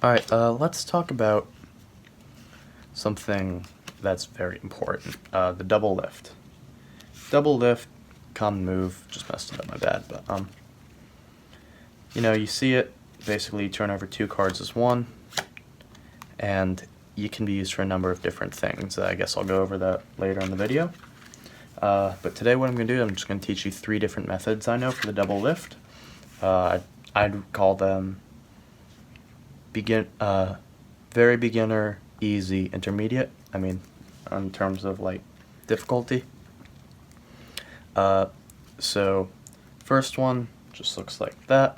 Alright, let's talk about something that's very important, the double lift. Double lift, common move, just messed it up, my bad, but, you see it, basically you turn over two cards as one, and you can be used for a number of different things. I guess I'll go over that later in the video. But today what I'm going to do, I'm just going to teach you three different methods I know for the double lift. I'd call them very beginner, easy, intermediate. I mean, in terms of like difficulty. So first one just looks like that.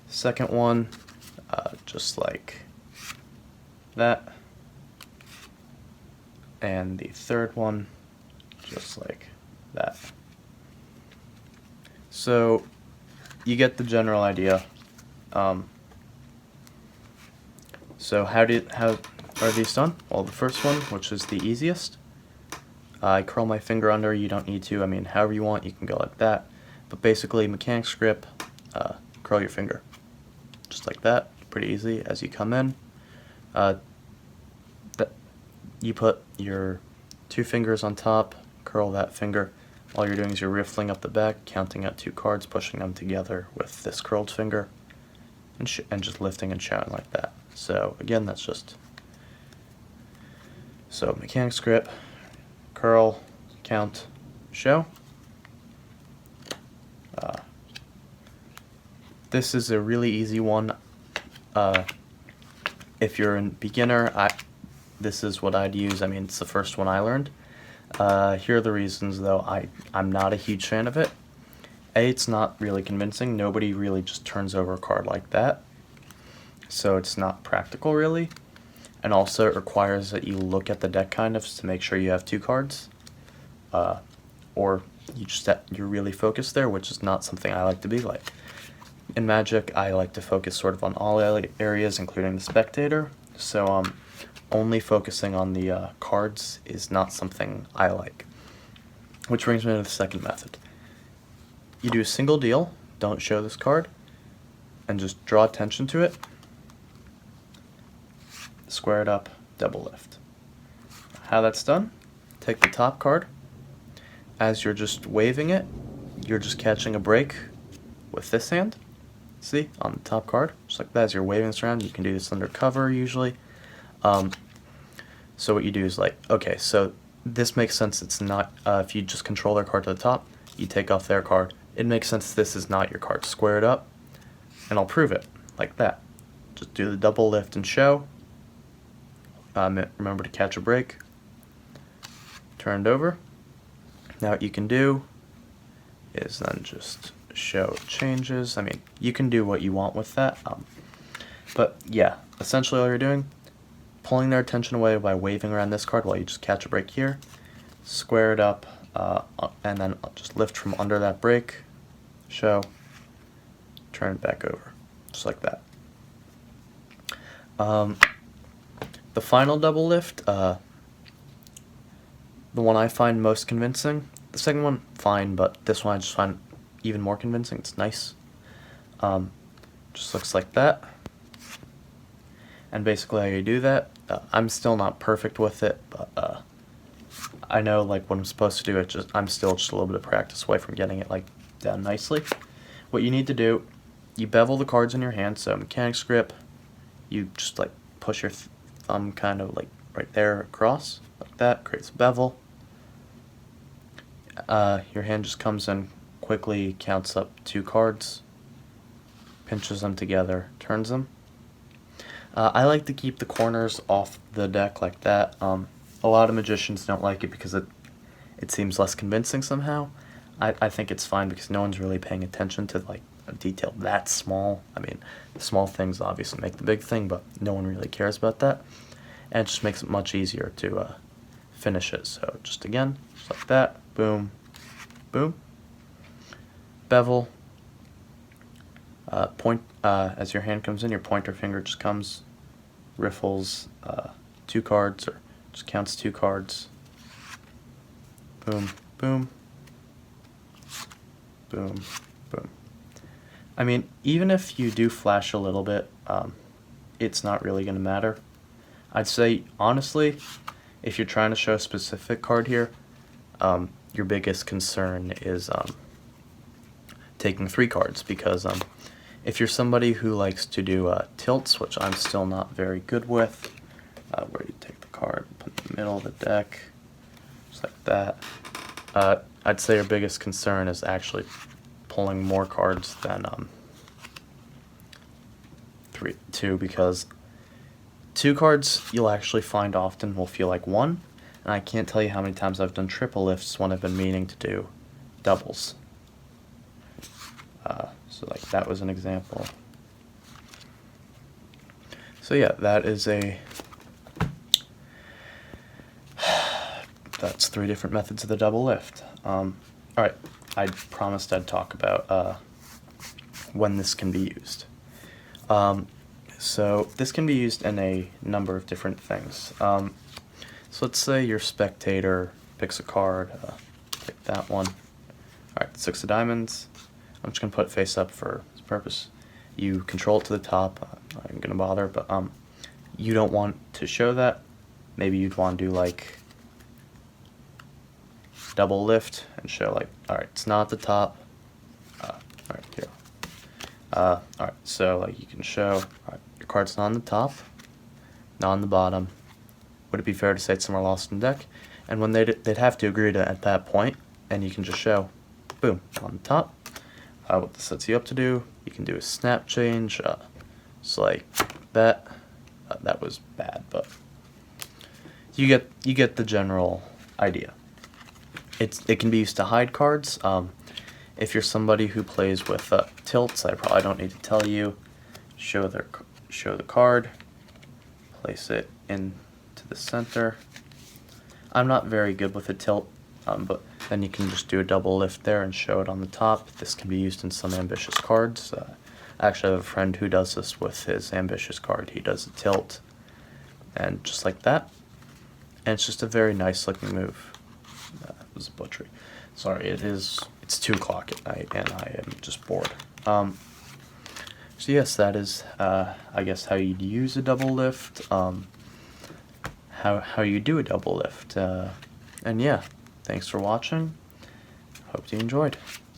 Second one, just like that. And the third one, just like that. So you get the general idea. So how are these done? Well, the first one, which is the easiest, I curl my finger under. You don't need to. I mean, however you want, you can go like that. But basically, mechanics grip, curl your finger, just like that. Pretty easy. As you come in, you put your two fingers on top, curl that finger. All you're doing is you're riffling up the back, counting out two cards, pushing them together with this curled finger, and just lifting and shouting like that. So again, that's just mechanics grip, curl, count, show. This is a really easy one. If you're a beginner, this is what I'd use. I mean, it's the first one I learned. Here are the reasons, though. I'm not a huge fan of it. A, it's not really convincing. Nobody really just turns over a card like that. So it's not practical, really. And also, it requires that you look at the deck kind of to make sure you have two cards. Or you're really focused there, which is not something I like to be like. In Magic, I like to focus sort of on all areas, including the spectator. So, only focusing on the cards is not something I like. Which brings me to the second method. You do a single deal, don't show this card, and just draw attention to it, square it up, double lift. How that's done, take the top card. As you're just waving it, you're just catching a break with this hand. See, on the top card, just like that. As you're waving this around, you can do this under cover usually. So what you do is okay, so this makes sense. It's not, if you just control their card to the top, you take off their card. It makes sense this is not your card. Square it up, and I'll prove it, like that. Just do the double lift and show. Remember to catch a break. Turn it over. Now what you can do is then just show changes. I mean, you can do what you want with that. But yeah, essentially all you're doing, pulling their attention away by waving around this card while you just catch a break here, square it up, and then just lift from under that break, show, turn it back over, just like that. The final double lift, the one I find most convincing, the second one, fine, but this one I just find even more convincing. It's nice. Just looks like that. And basically how you do that, I'm still not perfect with it, but I know what I'm supposed to do. I'm still just a little bit of practice away from getting it down nicely. What you need to do, you bevel the cards in your hand. So mechanics grip, you just push your thumb kind of right there across, like that, creates a bevel. Your hand just comes in quickly, counts up two cards, pinches them together, turns them. I like to keep the corners off the deck like that. A lot of magicians don't like it because it seems less convincing somehow. I think it's fine because no one's really paying attention to a detail that small. I mean, the small things obviously make the big thing, but no one really cares about that. And it just makes it much easier to finish it. So just again, just like that, boom, boom, bevel. Point as your hand comes in, your pointer finger just comes, riffles two cards, or just counts two cards. Boom, boom, boom, boom. I mean, even if you do flash a little bit, it's not really going to matter. I'd say, honestly, if you're trying to show a specific card here, your biggest concern is taking 3 cards, because if you're somebody who likes to do tilts, which I'm still not very good with, where you take the card, put it in the middle of the deck, just like that, I'd say your biggest concern is actually pulling more cards than 2, because 2 cards you'll actually find often will feel like 1, and I can't tell you how many times I've done triple lifts when I've been meaning to do doubles. So like that was an example. So yeah, that's 3 different methods of the double lift. Alright, I promised I'd talk about when this can be used. So this can be used in a number of different things. So let's say your spectator picks a card, pick that one. Alright, 6 of diamonds. I'm just going to put it face up for this purpose. You control it to the top. I'm not even going to bother, but you don't want to show that. Maybe you'd want to do like double lift and show like, alright, it's not at the top. Alright, here. Alright, so like you can show, alright, your card's not on the top, not on the bottom. Would it be fair to say it's somewhere lost in the deck? And when they'd have to agree to at that point, and you can just show, boom, on the top. What this sets you up to do, you can do a snap change, so like that. That was bad, but you get the general idea. It can be used to hide cards. If you're somebody who plays with tilts, I probably don't need to tell you. Show the card, place it into the center. I'm not very good with a tilt, but then you can just do a double lift there and show it on the top. This can be used in some ambitious cards. I actually have a friend who does this with his ambitious card. He does a tilt, and just like that. And it's just a very nice looking move. It was a butchery. Sorry, it's 2 o'clock at night and I am just bored. So yes, that is, I guess, how you'd use a double lift, how you do a double lift, and yeah, thanks for watching. Hope you enjoyed.